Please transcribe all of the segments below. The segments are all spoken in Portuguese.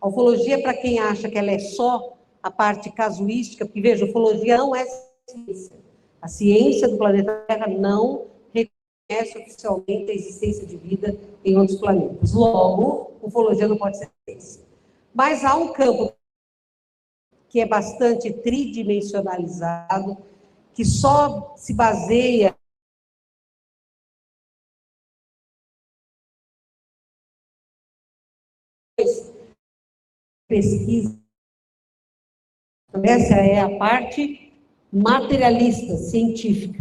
A ufologia, para quem acha que ela é só a parte casuística, porque, veja, a ufologia não é ciência. A ciência do planeta Terra não reconhece oficialmente a existência de vida em outros planetas. Logo, ufologia não pode ser ciência. Mas há um campo que é bastante tridimensionalizado, que só se baseia pesquisa. Essa é a parte materialista, científica.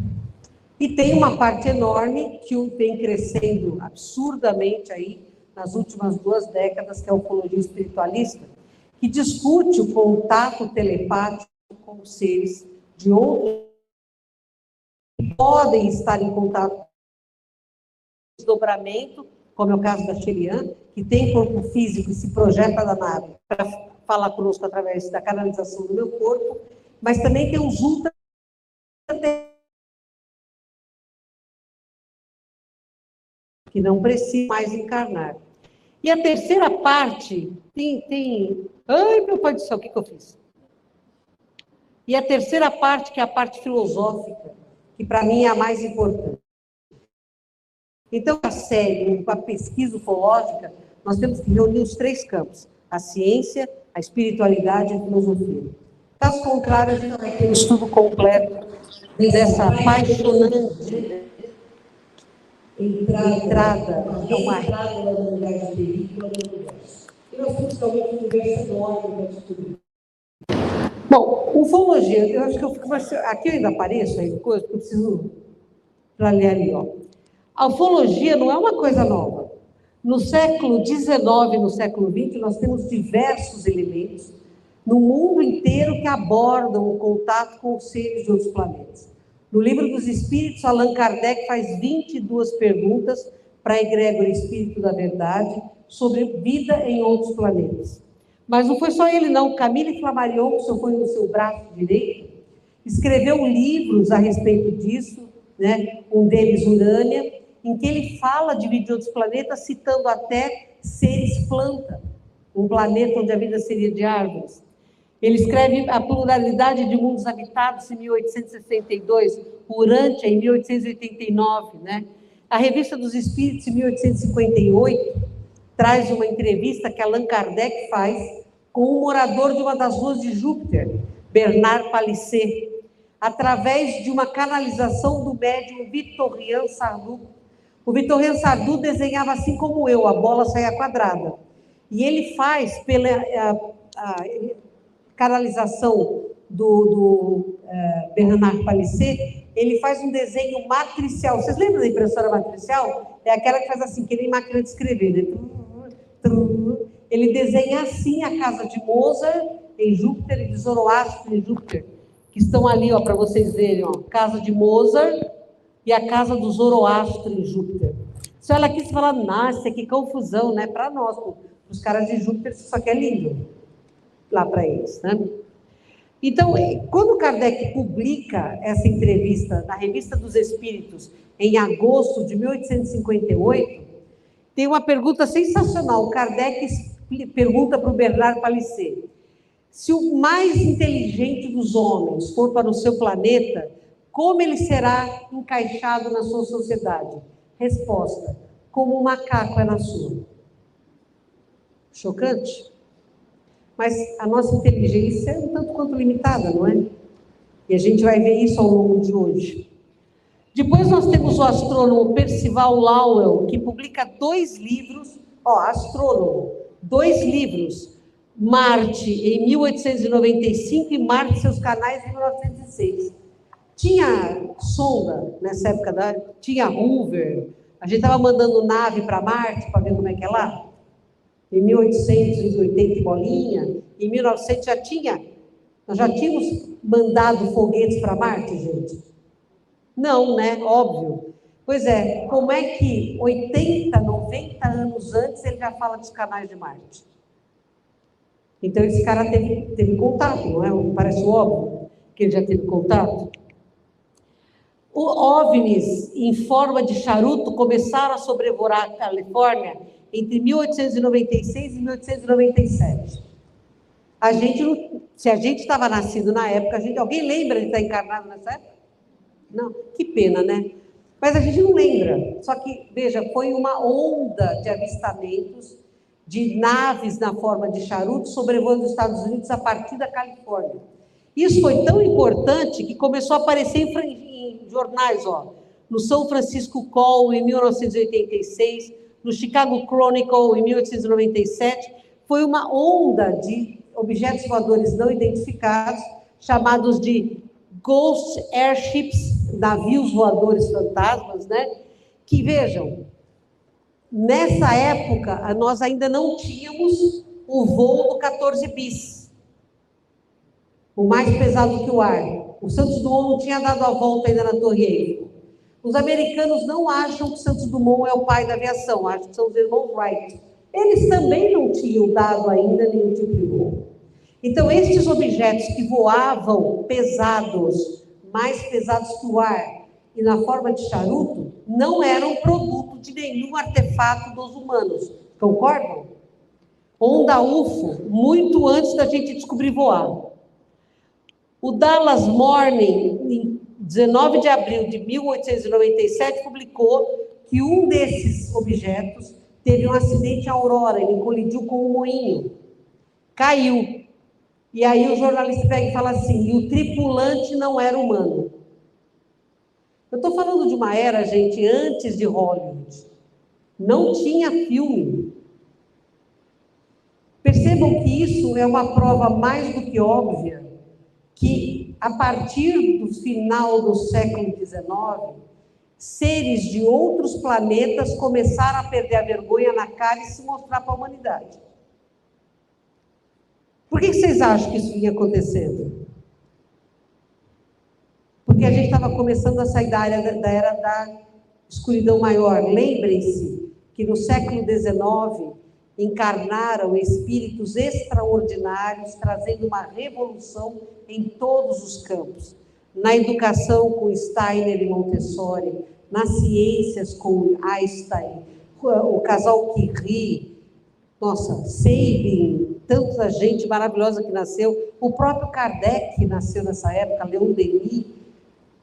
E tem uma parte enorme que vem crescendo absurdamente aí nas últimas 2 décadas, que é a ufologia espiritualista, que discute o contato telepático com os seres de outros que podem estar em contato com o desdobramento, como é o caso da Sherian, que tem corpo físico e se projeta da nave para falar conosco através da canalização do meu corpo, mas também tem os ultra que não precisa mais encarnar. E a terceira parte tem... Ai, meu pai do céu, o que eu fiz? E a terceira parte, que é a parte filosófica, que para mim é a mais importante. Então, a série, a pesquisa ufológica, nós temos que reunir os 3 campos: a ciência, a espiritualidade e a filosofia. Caso contrário, a gente vai ter um estudo completo dessa apaixonante entrada na unidade de película do universo. E nós temos talvez um universo enorme para descobrir. Bom, ufologia, eu acho que eu fico... Aqui eu ainda apareço, aí, coisa que eu preciso para ler ali, ó. A ufologia não é uma coisa nova. No século XIX e no século XX, nós temos diversos elementos no mundo inteiro que abordam o contato com os seres de outros planetas. No Livro dos Espíritos, Allan Kardec faz 22 perguntas para a egrégora Espírito da Verdade sobre vida em outros planetas. Mas não foi só ele, não. Camille Flammarion, que foi no seu braço direito, escreveu livros a respeito disso, né? Um deles, Urânia, em que ele fala de vida de outros planetas, citando até seres planta, um planeta onde a vida seria de árvores. Ele escreve A Pluralidade de Mundos Habitados, em 1862, Urântia, em 1889, né? A Revista dos Espíritos, em 1858, traz uma entrevista que Allan Kardec faz com um morador de uma das luas de Júpiter, Bernard Palissy, através de uma canalização do médium Victorien Sardou. O Victorien Sardou desenhava assim como eu, a bola saía quadrada. E ele faz, pela canalização do Bernard Palissy, ele faz um desenho matricial. Vocês lembram da impressora matricial? É aquela que faz assim, que nem máquina de escrever, né? Ele desenha assim a casa de Mozart em Júpiter e de Zoroastro em Júpiter, que estão ali, ó, para vocês verem, ó, casa de Mozart e a casa do Zoroastro em Júpiter. Se olha aqui, você fala, nossa, que confusão, né? Para nós, os caras de Júpiter, isso aqui é lindo lá para eles, né? Então, quando Kardec publica essa entrevista na Revista dos Espíritos, em agosto de 1858, tem uma pergunta sensacional. Kardec pergunta para o Bernard Palissy: se o mais inteligente dos homens for para o seu planeta, como ele será encaixado na sua sociedade? Resposta: como um macaco é na sua. Chocante? Mas a nossa inteligência é um tanto quanto limitada, não é? E a gente vai ver isso ao longo de hoje. Depois nós temos o astrônomo Percival Lowell, que publica 2 livros, astrônomo, 2 livros, Marte em 1895 e Marte e seus canais em 1906. Tinha sonda nessa época, tinha Hoover, a gente estava mandando nave para Marte para ver como é que é lá. Em 1880 e bolinha, em 1900 nós já tínhamos mandado foguetes para Marte, gente? Não, né? Óbvio. Pois é, como é que 80, 90 anos antes ele já fala dos canais de Marte? Então esse cara teve contato, não é? Parece óbvio que ele já teve contato. OVNIs em forma de charuto começaram a sobrevoar a Califórnia entre 1896 e 1897. Se a gente estava nascido na época, alguém lembra de estar encarnado nessa época? Não, que pena, né? Mas a gente não lembra. Só que, veja, foi uma onda de avistamentos de naves na forma de charuto sobrevoando os Estados Unidos a partir da Califórnia. Isso foi tão importante que começou a aparecer em jornais, ó, no São Francisco Call, em 1986, no Chicago Chronicle, em 1897. Foi uma onda de objetos voadores não identificados, chamados de Ghost Airships, navios voadores fantasmas, né? Que, vejam, nessa época, nós ainda não tínhamos o voo do 14 bis, o mais pesado que o ar. O Santos Dumont não tinha dado a volta ainda na Torre Eiffel. Os americanos não acham que Santos Dumont é o pai da aviação, acham que são os irmãos Wright. Eles também não tinham dado ainda nenhum tipo de voo. Então, estes objetos que voavam pesados, mais pesados que o ar, e na forma de charuto, não eram produto de nenhum artefato dos humanos. Concordam? Onda UFO, muito antes da gente descobrir voar. O Dallas Morning, em 19 de abril de 1897, publicou que um desses objetos teve um acidente em Aurora, ele colidiu com um moinho, caiu. E aí o jornalista pega e fala assim, e o tripulante não era humano. Eu estou falando de uma era, gente, antes de Hollywood. Não tinha filme. Percebam que isso é uma prova mais do que óbvia, que a partir do final do século XIX, seres de outros planetas começaram a perder a vergonha na cara e se mostrar para a humanidade. Por que vocês acham que isso vinha acontecendo? Porque a gente estava começando a sair da era da escuridão maior. Lembrem-se que no século XIX encarnaram espíritos extraordinários, trazendo uma revolução em todos os campos. Na educação com Steiner e Montessori, nas ciências com Einstein, o casal Curie, nossa, Sabin, tanta gente maravilhosa que nasceu, o próprio Kardec nasceu nessa época, Leon Denis,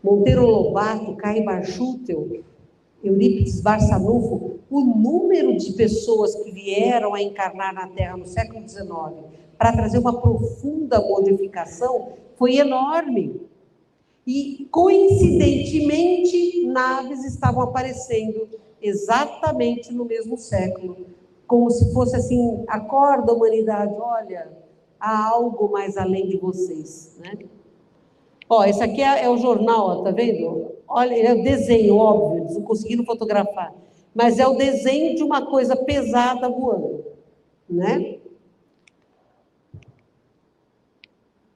Monteiro Lobato, Caio Barchutel, Eurípides Barçanufo. O número de pessoas que vieram a encarnar na Terra no século XIX para trazer uma profunda modificação foi enorme. E, coincidentemente, naves estavam aparecendo exatamente no mesmo século, como se fosse assim, acorda, humanidade, olha, há algo mais além de vocês, né? Ó, esse aqui é o jornal, ó, tá vendo? Olha, é o desenho, óbvio, eles não conseguiram fotografar, mas é o desenho de uma coisa pesada voando, né?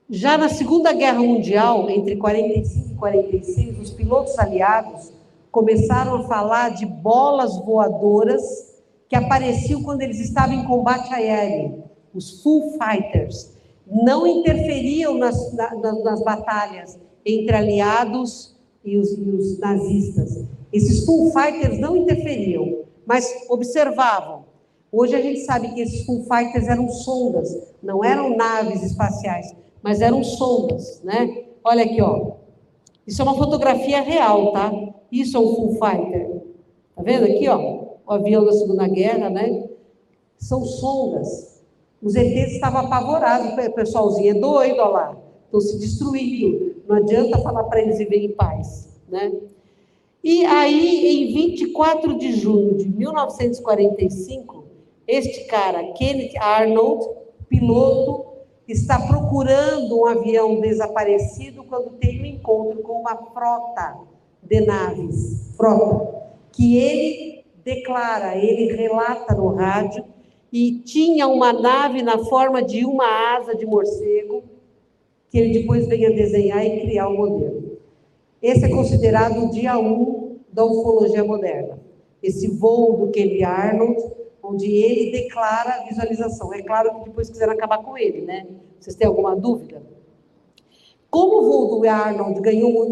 Já na Segunda Guerra Mundial, entre 45 e 46, os pilotos aliados começaram a falar de bolas voadoras que apareciam quando eles estavam em combate aéreo, os Full Fighters. Não interferiam nas batalhas entre aliados e os nazistas. Esses Full Fighters não interferiam, mas observavam. Hoje a gente sabe que esses Full Fighters eram sondas, não eram naves espaciais, mas eram sondas, né? Olha aqui, ó. Isso é uma fotografia real, tá? Isso é um Full Fighter. Tá vendo aqui, ó? O avião da Segunda Guerra, né? São sondas. Os ETs estavam apavorados, o pessoalzinho é doido, olha lá, estão se destruindo, não adianta falar para eles viverem em paz, né? E aí, em 24 de junho de 1945, este cara, Kenneth Arnold, piloto, está procurando um avião desaparecido quando tem um encontro com uma frota de naves, que ele declara, ele relata no rádio, e tinha uma nave na forma de uma asa de morcego, que ele depois veio a desenhar e criar o modelo. Esse é considerado o dia 1 da ufologia moderna. Esse voo do Kenneth Arnold, onde ele declara a visualização. É claro que depois quiseram acabar com ele, né? Vocês têm alguma dúvida? Como o voo do Arnold ganhou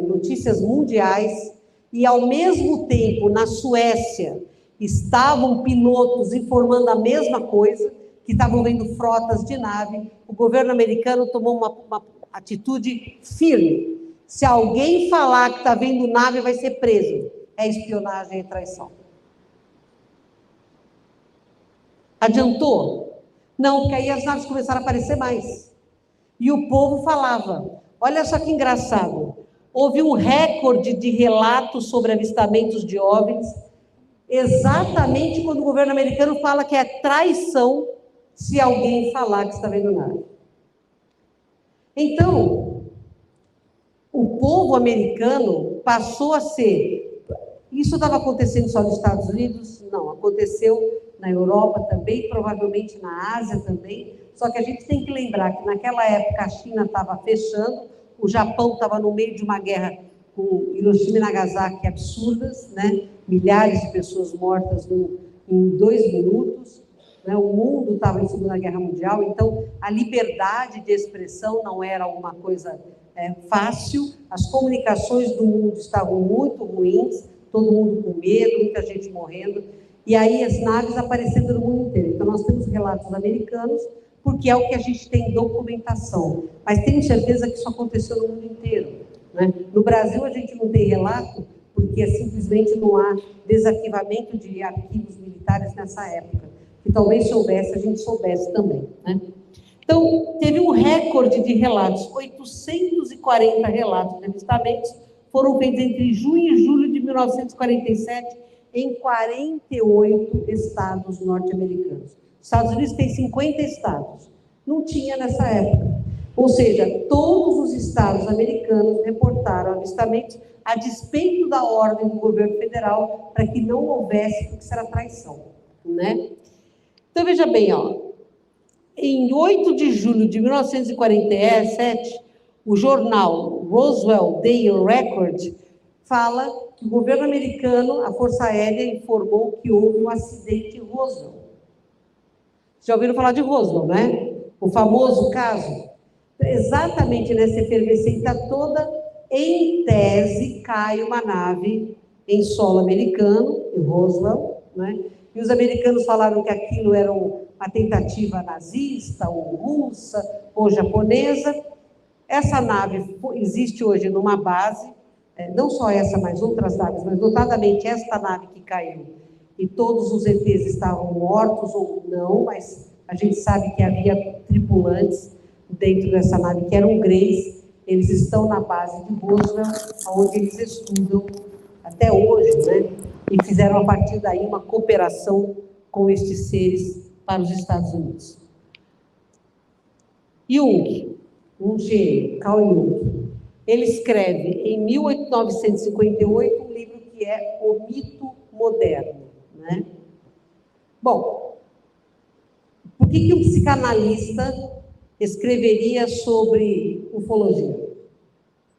notícias mundiais, e ao mesmo tempo, na Suécia, estavam pilotos informando a mesma coisa, que estavam vendo frotas de nave. O governo americano tomou uma atitude firme. Se alguém falar que está vendo nave, vai ser preso. É espionagem e traição. Adiantou? Não, porque aí as naves começaram a aparecer mais. E o povo falava. Olha só que engraçado. Houve um recorde de relatos sobre avistamentos de OVNIs, exatamente quando o governo americano fala que é traição se alguém falar que está vendo nada. Então, o povo americano passou a ser... Isso estava acontecendo só nos Estados Unidos? Não, aconteceu na Europa também, provavelmente na Ásia também. Só que a gente tem que lembrar que naquela época a China estava fechando, o Japão estava no meio de uma guerra com Hiroshima e Nagasaki absurdas, né? Milhares de pessoas mortas em 2 minutos, né? O mundo estava em Segunda Guerra Mundial, então a liberdade de expressão não era alguma coisa fácil, as comunicações do mundo estavam muito ruins, todo mundo com medo, muita gente morrendo, e aí as naves aparecendo no mundo inteiro. Então nós temos relatos americanos, porque é o que a gente tem documentação, mas tenho certeza que isso aconteceu no mundo inteiro, né? No Brasil a gente não tem relato, porque simplesmente não há desarquivamento de arquivos militares nessa época, que talvez se houvesse, a gente soubesse também, né? Então, teve um recorde de relatos, 840 relatos de avistamentos foram feitos entre junho e julho de 1947 em 48 estados norte-americanos. Os Estados Unidos tem 50 estados, não tinha nessa época. Ou seja, todos os estados americanos reportaram avistamentos a despeito da ordem do governo federal para que não houvesse, porque isso era traição, né? Então, veja bem, em 8 de julho de 1947, o jornal Roswell Daily Record fala que o governo americano, a Força Aérea, informou que houve um acidente em Roswell. Já ouviram falar de Roswell, né? O famoso caso. Exatamente nessa efervescência toda, em tese, cai uma nave em solo americano, em Roswell, né? E os americanos falaram que aquilo era uma tentativa nazista, ou russa, ou japonesa. Essa nave existe hoje numa base, não só essa, mas outras naves, mas notadamente esta nave que caiu, e todos os ETs estavam mortos ou não, mas a gente sabe que havia tripulantes dentro dessa nave, que eram greys. Eles estão na base de Roswell, onde eles estudam até hoje, né? E fizeram a partir daí uma cooperação com estes seres para os Estados Unidos. Jung, um gênio, Carl Jung, ele escreve em 1958 um livro que é O Mito Moderno, né? Bom, por que um psicanalista escreveria sobre ufologia,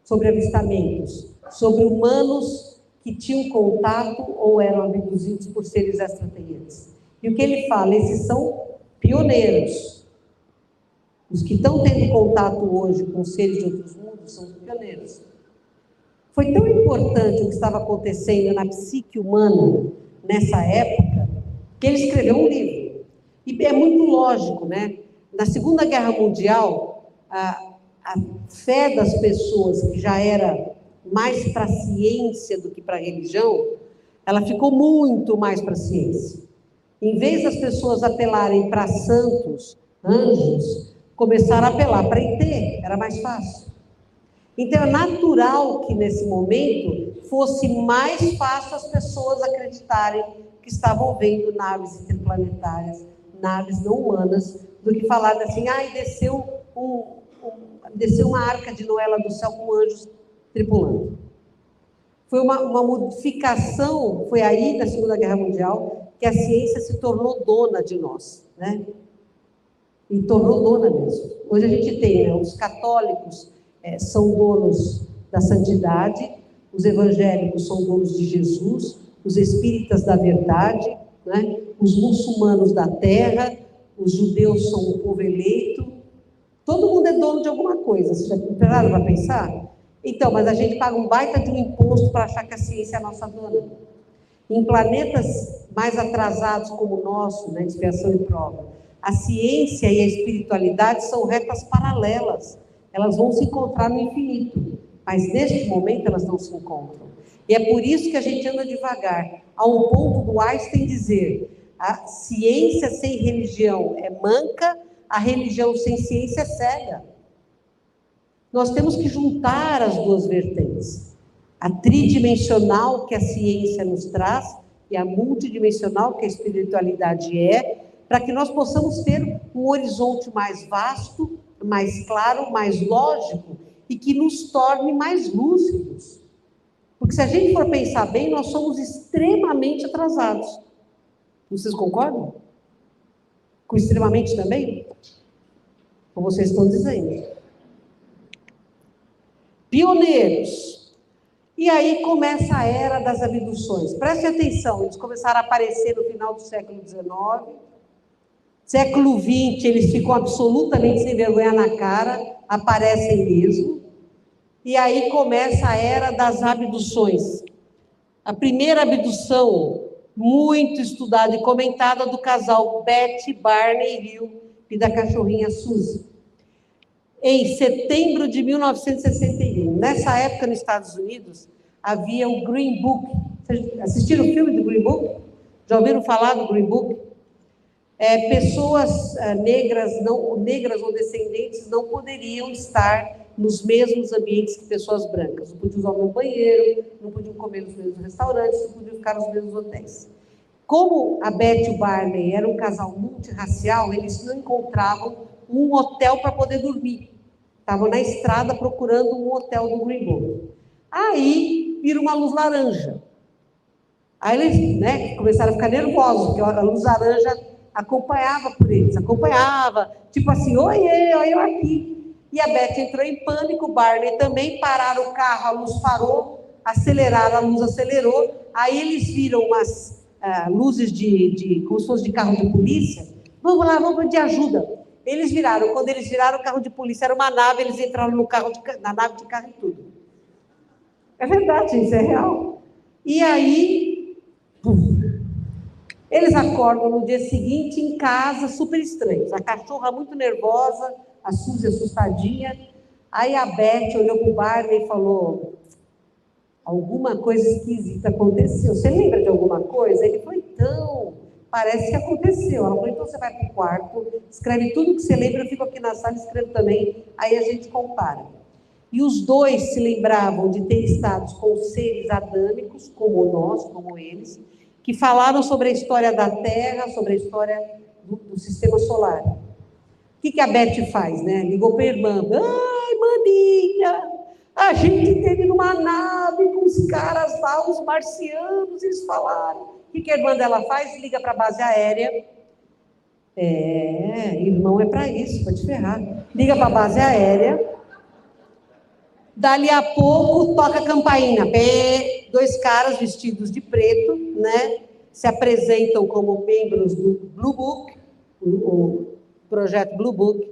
sobre avistamentos, sobre humanos que tinham contato ou eram abduzidos por seres extraterrestres? E o que ele fala? Esses são pioneiros. Os que estão tendo contato hoje com seres de outros mundos são os pioneiros. Foi tão importante o que estava acontecendo na psique humana nessa época, que ele escreveu um livro. E é muito lógico, né? Na Segunda Guerra Mundial, a fé das pessoas, que já era mais para a ciência do que para a religião, ela ficou muito mais para a ciência. Em vez das pessoas apelarem para santos, anjos, começaram a apelar para ET, era mais fácil. Então, é natural que, nesse momento, fosse mais fácil as pessoas acreditarem que estavam vendo naves interplanetárias, naves não humanas, do que falar assim, desceu uma arca de Noé lá do céu com anjos tripulando. Foi uma modificação, foi aí, na Segunda Guerra Mundial, que a ciência se tornou dona de nós, né? E tornou dona mesmo. Hoje a gente tem, né, os católicos são donos da santidade, os evangélicos são donos de Jesus, os espíritas da verdade, né? Os muçulmanos da terra, os judeus são o povo eleito. Todo mundo é dono de alguma coisa. Vocês já pararam para pensar? Então, mas a gente paga um baita de um imposto para achar que a ciência é a nossa dona. Em planetas mais atrasados como o nosso, na expiação e prova, a ciência e a espiritualidade são retas paralelas. Elas vão se encontrar no infinito, mas neste momento elas não se encontram. E é por isso que a gente anda devagar, ao ponto do Einstein dizer: a ciência sem religião é manca, a religião sem ciência é cega. Nós temos que juntar as duas vertentes. A tridimensional que a ciência nos traz e a multidimensional que a espiritualidade é, para que nós possamos ter um horizonte mais vasto, mais claro, mais lógico e que nos torne mais lúcidos. Porque se a gente for pensar bem, nós somos extremamente atrasados. Vocês concordam? Com extremamente também? Como vocês estão dizendo. Pioneiros. E aí começa a era das abduções. Preste atenção, eles começaram a aparecer no final do século XIX. Século XX, eles ficam absolutamente sem vergonha na cara, aparecem mesmo. E aí começa a era das abduções. A primeira abdução, muito estudada e comentada, do casal Betty Barney Hill e da cachorrinha Suzy. Em setembro de 1961. Nessa época, nos Estados Unidos, havia o Green Book. Vocês assistiram o filme do Green Book? Já ouviram falar do Green Book? Pessoas negras ou descendentes não poderiam estar nos mesmos ambientes que pessoas brancas. Não podiam usar o mesmo banheiro, não podiam comer nos mesmos restaurantes, não podiam ficar nos mesmos hotéis. Como a Betty e o Barney eram um casal multirracial, eles não encontravam um hotel para poder dormir. Estavam na estrada procurando um hotel do Green Book. Aí vira uma luz laranja. Aí eles começaram a ficar nervosos, porque a luz laranja acompanhava por eles, tipo assim, oiê, olha eu aqui. E a Betty entrou em pânico, o Barney também, pararam o carro, a luz parou, aceleraram, a luz acelerou, aí eles viram umas luzes como se fosse de carro de polícia, vamos lá, vamos pedir ajuda. Quando eles viraram o carro de polícia, era uma nave, eles entraram na nave de carro e tudo. É verdade, isso é real. E aí, eles acordam no dia seguinte em casa, super estranhos. A cachorra muito nervosa, a Suzy assustadinha. Aí a Betty olhou para o Barney e falou: alguma coisa esquisita aconteceu. Você lembra de alguma coisa? Ele falou: então, parece que aconteceu. Ela falou: então você vai para o quarto, escreve tudo que você lembra, eu fico aqui na sala e escrevo também, aí a gente compara. E os dois se lembravam de ter estado com seres adâmicos, como nós, como eles, que falaram sobre a história da Terra, sobre a história do Sistema Solar. O que a Betty faz, né? Ligou para a irmã: ai, maninha, a gente esteve numa nave com os caras lá, os marcianos, eles falaram. O que a irmã dela faz? Liga para a base aérea. Irmão é para isso, para te ferrar. Liga para a base aérea. Dali a pouco, toca a campainha. Dois caras vestidos de preto, né? Se apresentam como membros do Blue Book, o projeto Blue Book,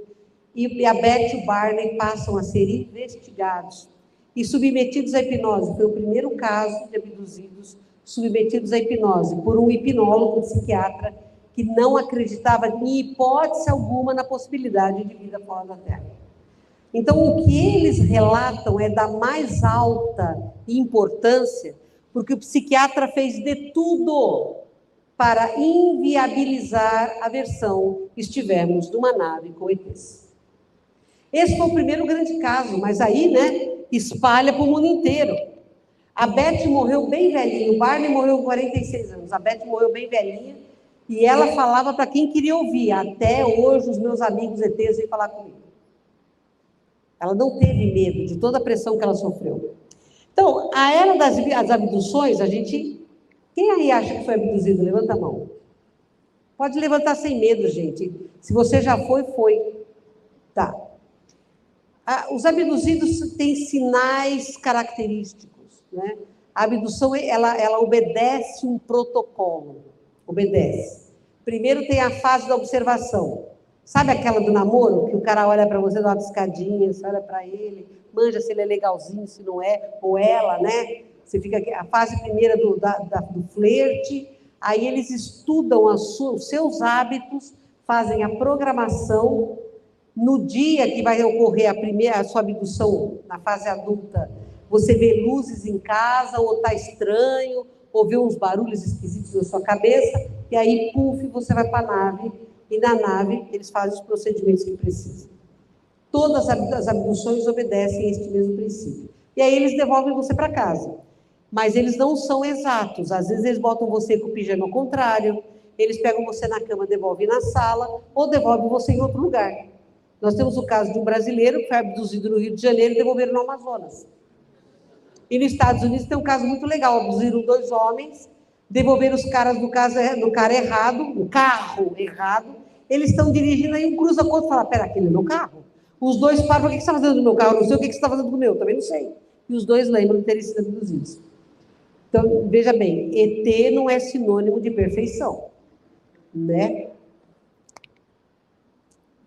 e a Betty e o Barney passam a ser investigados e submetidos à hipnose. Foi o primeiro caso de abduzidos submetidos à hipnose por um hipnólogo, um psiquiatra, que não acreditava em hipótese alguma na possibilidade de vida fora da Terra. Então, o que eles relatam é da mais alta importância, porque o psiquiatra fez de tudo para inviabilizar a versão que estivemos numa nave com ETs. Esse foi o primeiro grande caso, mas aí, espalha para o mundo inteiro. A Betty morreu bem velhinha, o Barney morreu com 46 anos, a Betty morreu bem velhinha, e ela falava para quem queria ouvir: até hoje os meus amigos ETs vêm falar comigo. Ela não teve medo de toda a pressão que ela sofreu. Então, a era das abduções, quem aí acha que foi abduzido? Levanta a mão. Pode levantar sem medo, gente. Se você já foi. Tá. Os abduzidos têm sinais característicos, né? A abdução, ela obedece um protocolo. Obedece. Primeiro tem a fase da observação. Sabe aquela do namoro, que o cara olha para você, dá uma piscadinha, você olha para ele, manja se ele é legalzinho, se não é, ou ela, né? Você fica aqui, a fase primeira do flerte, aí eles estudam os seus hábitos, fazem a programação. No dia que vai ocorrer a sua abdução, na fase adulta, você vê luzes em casa, ou está estranho, ou vê uns barulhos esquisitos na sua cabeça, e aí, puf, você vai para a nave, e na nave eles fazem os procedimentos que precisam. Todas as abduções obedecem a este mesmo princípio. E aí eles devolvem você para casa. Mas eles não são exatos. Às vezes eles botam você com o pijama ao contrário, eles pegam você na cama, devolvem na sala, ou devolvem você em outro lugar. Nós temos o caso de um brasileiro que foi abduzido no Rio de Janeiro e devolveram no Amazonas. E nos Estados Unidos tem um caso muito legal. Abduziram 2 homens, devolveram os caras no carro errado. Eles estão dirigindo, aí um cruza com o outro e fala, pera, aquele é meu carro? Os 2 param, o que você está fazendo no meu carro? Não sei o que você está fazendo com o meu, também não sei. E os 2 lembram de terem sido abduzidos. Então, veja bem, ET não é sinônimo de perfeição, né?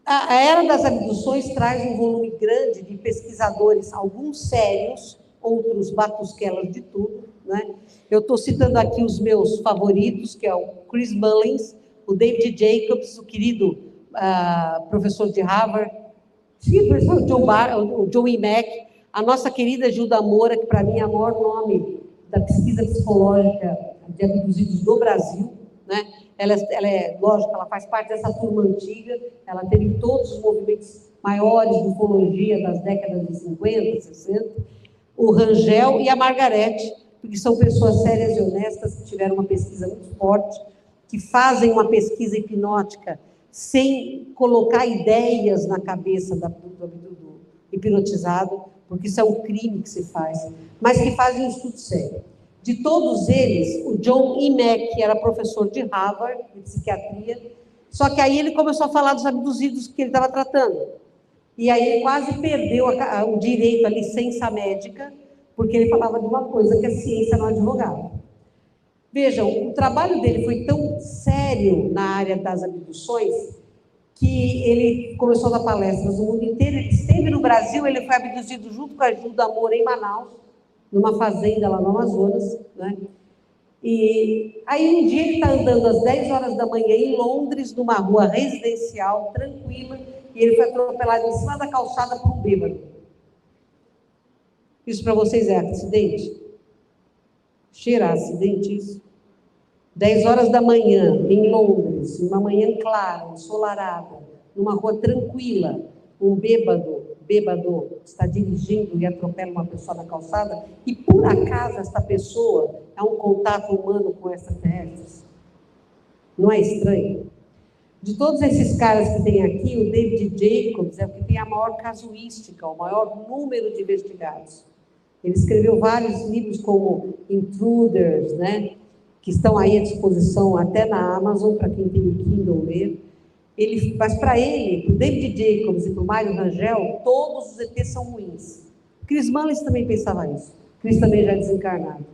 A era das abduções traz um volume grande de pesquisadores, alguns sérios, outros batusquelas de tudo, né? Eu estou citando aqui os meus favoritos, que é o Chris Mullins, o David Jacobs, o querido professor de Harvard, o John E. Mack, a nossa querida Gilda Moura, que para mim é o maior nome da pesquisa psicológica de abduzidos do Brasil, né? Ela é, lógico, ela faz parte dessa turma antiga, ela teve todos os movimentos maiores de ufologia das décadas de 50, 60, o Rangel e a Margarete, porque são pessoas sérias e honestas que tiveram uma pesquisa muito forte, que fazem uma pesquisa hipnótica sem colocar ideias na cabeça do hipnotizado, porque isso é um crime que se faz, mas que fazem um estudo sério. De todos eles, o John E. Mack era professor de Harvard, de psiquiatria, só que aí ele começou a falar dos abduzidos que ele estava tratando. E aí ele quase perdeu o direito, a licença médica, porque ele falava de uma coisa que a ciência não advogava. Vejam, o trabalho dele foi tão sério na área das abduções que ele começou a dar palestras no mundo inteiro. Ele esteve no Brasil, ele foi abduzido junto com a Gilda Moura em Manaus, numa fazenda lá no Amazonas, né? E aí um dia ele está andando às 10 horas da manhã em Londres, numa rua residencial, tranquila, e ele foi atropelado em cima da calçada por um bêbado. Isso para vocês é acidente? Cheira a acidente isso? 10 horas da manhã, em Londres, uma manhã clara, ensolarada, numa rua tranquila, um bêbado está dirigindo e atropela uma pessoa na calçada, e por acaso esta pessoa é um contato humano com extraterrestres. Não é estranho? De todos esses caras que tem aqui, o David Jacobs é o que tem a maior casuística, o maior número de investigados. Ele escreveu vários livros como Intruders, né, que estão aí à disposição até na Amazon, para quem tem o Kindle ler. Mas para ele, para o David Jacobs e para o Mário Rangel, todos os ETs são ruins. Chris Mullins também pensava isso. Chris também já desencarnado.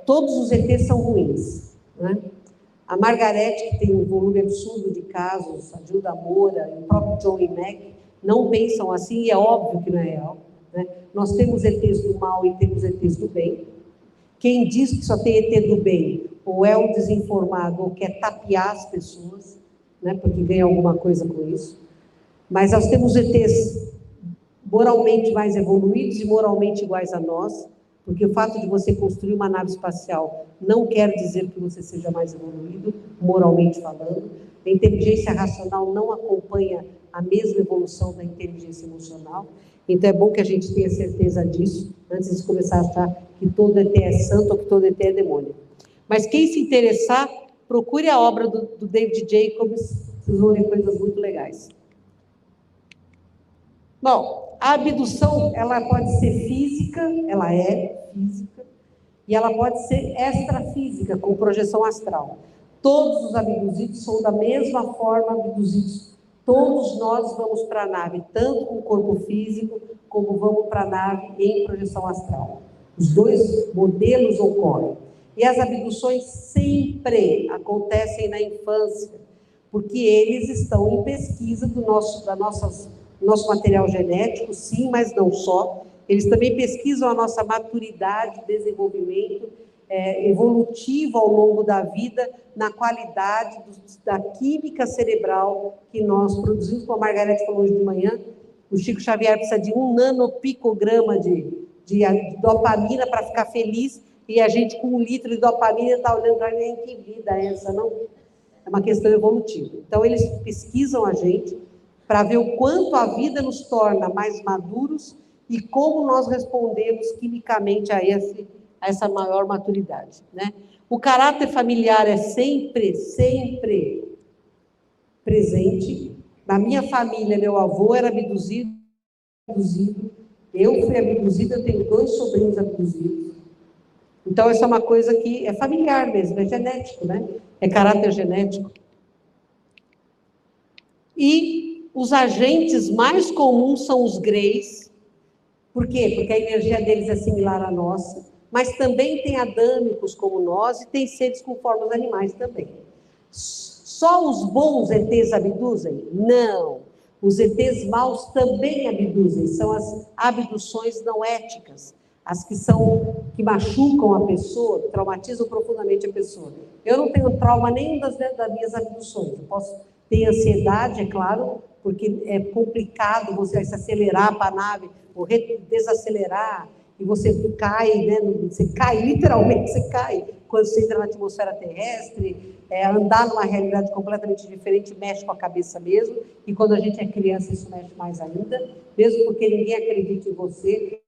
Todos os ETs são ruins, né? A Margarete, que tem um volume absurdo de casos, a Gilda Moura e o próprio John E. Mack, não pensam assim, e é óbvio que não é real, né? Nós temos ETs do mal e temos ETs do bem. Quem diz que só tem ET do bem, ou é um desinformado, ou quer tapear as pessoas, né, porque ganha alguma coisa com isso. Mas nós temos ETs moralmente mais evoluídos e moralmente iguais a nós, porque o fato de você construir uma nave espacial não quer dizer que você seja mais evoluído, moralmente falando. A inteligência racional não acompanha a mesma evolução da inteligência emocional. Então é bom que a gente tenha certeza disso, antes de começar a achar que todo ET é santo ou que todo ET é demônio. Mas quem se interessar, procure a obra do David Jacobs, vocês vão ver coisas muito legais. Bom, a abdução, ela pode ser física, ela é física, e ela pode ser extrafísica, com projeção astral. Todos os abduzidos são da mesma forma abduzidos. Todos nós vamos para a nave, tanto com o corpo físico, como vamos para a nave em projeção astral. Os dois modelos ocorrem. E as abduções sempre acontecem na infância, porque eles estão em pesquisa do nosso material genético, sim, mas não só. Eles também pesquisam a nossa maturidade, desenvolvimento evolutivo ao longo da vida, na qualidade da química cerebral que nós produzimos, como a Margarete falou hoje de manhã. O Chico Xavier precisa de 1 nanopicograma de dopamina para ficar feliz, e a gente com 1 litro de dopamina está olhando para nem que vida é essa, não? É uma questão evolutiva. Então, eles pesquisam a gente para ver o quanto a vida nos torna mais maduros e como nós respondemos quimicamente a essa maior maturidade, né? O caráter familiar é sempre, sempre presente. Na minha família, meu avô era abduzido, eu fui abduzida, eu tenho 2 sobrinhos abduzidos. Então, essa é uma coisa que é familiar mesmo, é genético, né? É caráter genético. E os agentes mais comuns são os greys. Por quê? Porque a energia deles é similar à nossa, mas também tem adâmicos como nós e tem seres com formas animais também. Só os bons ETs abduzem? Não. Os ETs maus também abduzem, são as abduções não éticas, as que machucam a pessoa, que traumatizam profundamente a pessoa. Eu não tenho trauma nenhum das minhas abduções. Eu posso ter ansiedade, é claro, porque é complicado você se acelerar para a nave, ou desacelerar, e você cai, né? Você cai, literalmente você cai, quando você entra na atmosfera terrestre. Andar numa realidade completamente diferente mexe com a cabeça mesmo, e quando a gente é criança isso mexe mais ainda, mesmo porque ninguém acredita em você,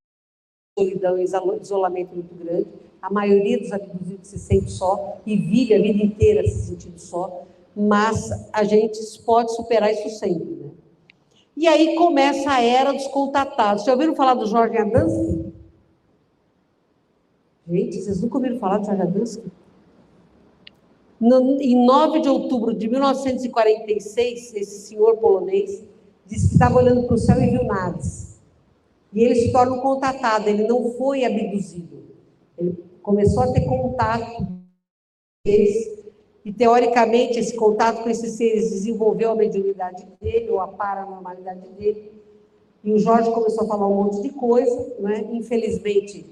solidão e isolamento muito grande. A maioria dos abduzidos se sente só e vive a vida inteira se sentindo só, mas a gente pode superar isso sempre, né? E aí começa a era dos contatados. Já ouviram falar do Jorge Adansky? Gente, vocês nunca ouviram falar do Jorge Adansky? Em 9 de outubro de 1946, esse senhor polonês disse que estava olhando para o céu e viu naves. E ele se torna um contatado, ele não foi abduzido. Ele começou a ter contato com eles, e teoricamente esse contato com esses seres desenvolveu a mediunidade dele, ou a paranormalidade dele. E o Jorge começou a falar um monte de coisa, né? Infelizmente,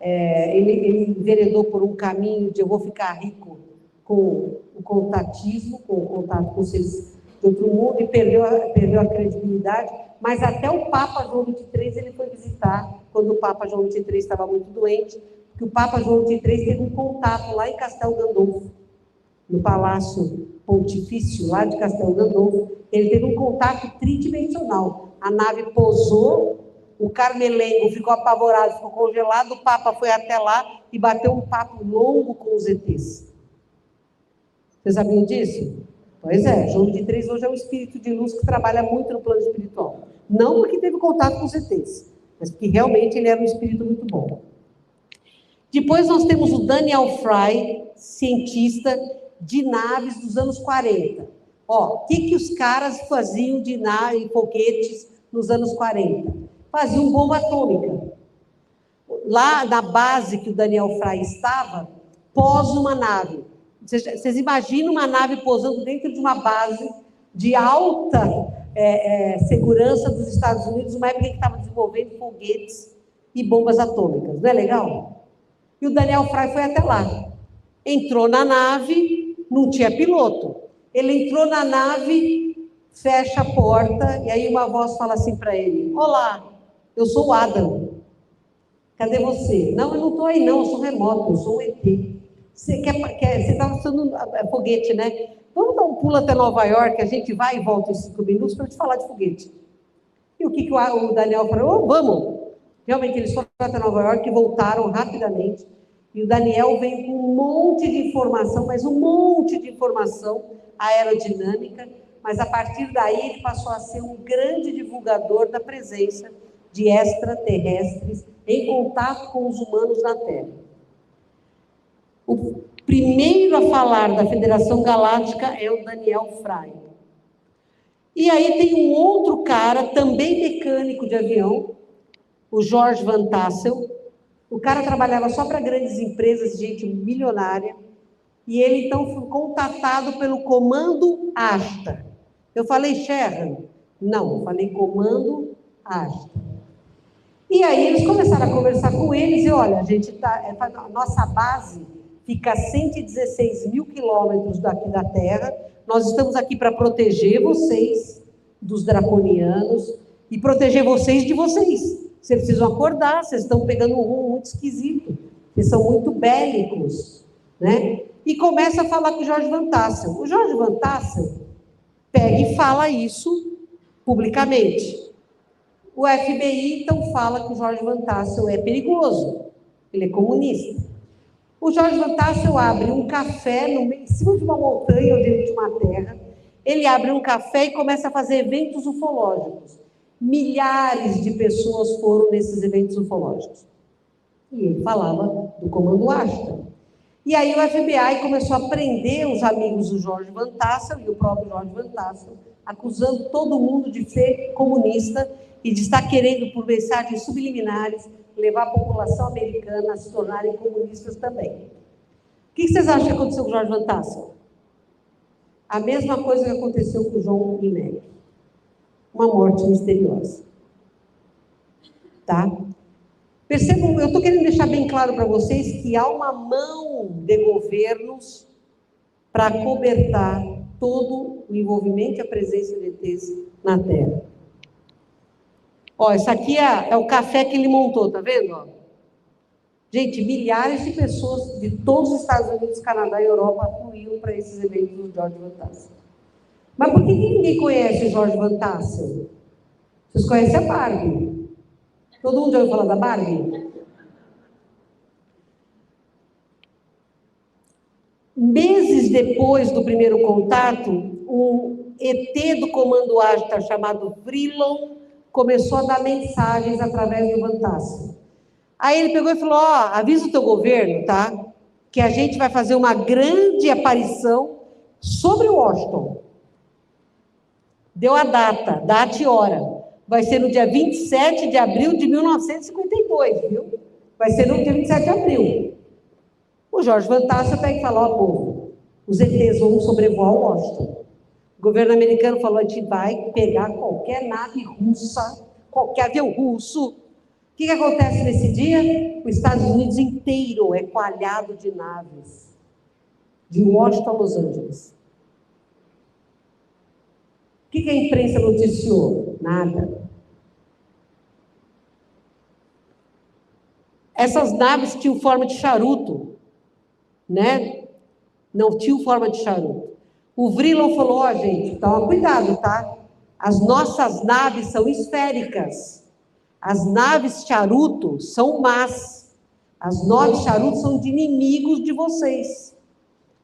ele enveredou por um caminho de eu vou ficar rico com o contatismo, com o contato com seres de outro mundo, e perdeu a credibilidade, mas até o Papa João XXIII ele foi visitar, quando o Papa João XXIII estava muito doente, porque o Papa João XXIII teve um contato lá em Castel Gandolfo, no Palácio Pontifício, lá de Castel Gandolfo, ele teve um contato tridimensional. A nave pousou, o Carmelengo ficou apavorado, ficou congelado, o Papa foi até lá e bateu um papo longo com os ETs. Vocês sabiam disso? Pois é, João XXIII hoje é um espírito de luz que trabalha muito no plano espiritual. Não porque teve contato com os ETs, mas porque realmente ele era um espírito muito bom. Depois nós temos o Daniel Fry, cientista de naves dos anos 40. O que os caras faziam de nave, foguetes nos anos 40? Faziam bomba atômica. Lá na base que o Daniel Fry estava, pousa uma nave. Vocês imaginam uma nave pousando dentro de uma base de alta segurança dos Estados Unidos, uma época que estava desenvolvendo foguetes e bombas atômicas. Não é legal? E o Daniel Fry foi até lá. Entrou na nave, não tinha piloto. Ele entrou na nave, fecha a porta, e aí uma voz fala assim para ele: olá, eu sou o Adam. Cadê você? Não, eu não estou aí não, eu sou remoto, eu sou um ET. Você estava usando foguete, né? Vamos dar um pulo até Nova York, a gente vai e volta em 5 minutos para te falar de foguete. E o que o Daniel falou? Vamos! Realmente, eles foram até Nova York e voltaram rapidamente. E o Daniel vem com um monte de informação, mas um monte de informação aerodinâmica, mas a partir daí ele passou a ser um grande divulgador da presença de extraterrestres em contato com os humanos na Terra. O primeiro a falar da Federação Galáctica é o Daniel Fry. E aí tem um outro cara, também mecânico de avião, o George Van Tassel. O cara trabalhava só para grandes empresas, gente milionária, e ele então foi contatado pelo Comando Ashtar. Eu falei Sherran? Não, eu falei Comando Ashtar. E aí eles começaram a conversar com eles, e olha, a nossa base fica a 116 mil quilômetros daqui da Terra, nós estamos aqui para proteger vocês dos draconianos e proteger vocês de vocês. Vocês precisam acordar, vocês estão pegando um rumo muito esquisito, vocês são muito bélicos, né? E começa a falar com o Jorge Van Tassel. O Jorge Van Tassel pega e fala isso publicamente. O FBI, então, fala que o Jorge Van Tassel é perigoso, ele é comunista. O Jorge Van Tassel abre um café em cima de uma montanha ou dentro de uma terra, ele abre um café e começa a fazer eventos ufológicos. Milhares de pessoas foram nesses eventos ufológicos. E ele falava do Comando Ashtar. E aí o FBI começou a prender os amigos do Jorge Van Tassel e o próprio Jorge Van Tassel, acusando todo mundo de ser comunista e de estar querendo, por mensagens subliminares, levar a população americana a se tornarem comunistas também. O que vocês acham que aconteceu com o Jorge Van Tassel? A mesma coisa que aconteceu com o João Minelli. Uma morte misteriosa. Tá? Percebam, eu estou querendo deixar bem claro para vocês que há uma mão de governos para cobertar todo o envolvimento e a presença de ETs na Terra. Ó, isso aqui é o café que ele montou, tá vendo? Ó? Gente, milhares de pessoas de todos os Estados Unidos, Canadá e Europa fluíam para esses eventos do Jorge Van Tassel. Mas por que ninguém conhece o Jorge Van Tassel? Vocês conhecem a Barbie? Todo mundo já ouviu falar da Barbie? Meses depois do primeiro contato, um ET do Comando Ashtar chamado Vrillon começou a dar mensagens através do Van Tassel. Aí ele pegou e falou, avisa o teu governo, tá? Que a gente vai fazer uma grande aparição sobre Washington. Deu a data e hora. Vai ser no dia 27 de abril de 1952, viu? Vai ser no dia 27 de abril. O Jorge Van Tassel pega e fala, povo, os ETs vão sobrevoar Washington. O governo americano falou, a gente vai pegar qualquer nave russa, qualquer avião russo. O que acontece nesse dia? Os Estados Unidos inteiro é coalhado de naves. De Washington a Los Angeles. O que a imprensa noticiou? Nada. Essas naves tinham forma de charuto, né? Não tinham forma de charuto. O Vrillon falou, gente, toma cuidado, tá? As nossas naves são esféricas. As naves charuto são más. As naves charuto são de inimigos de vocês.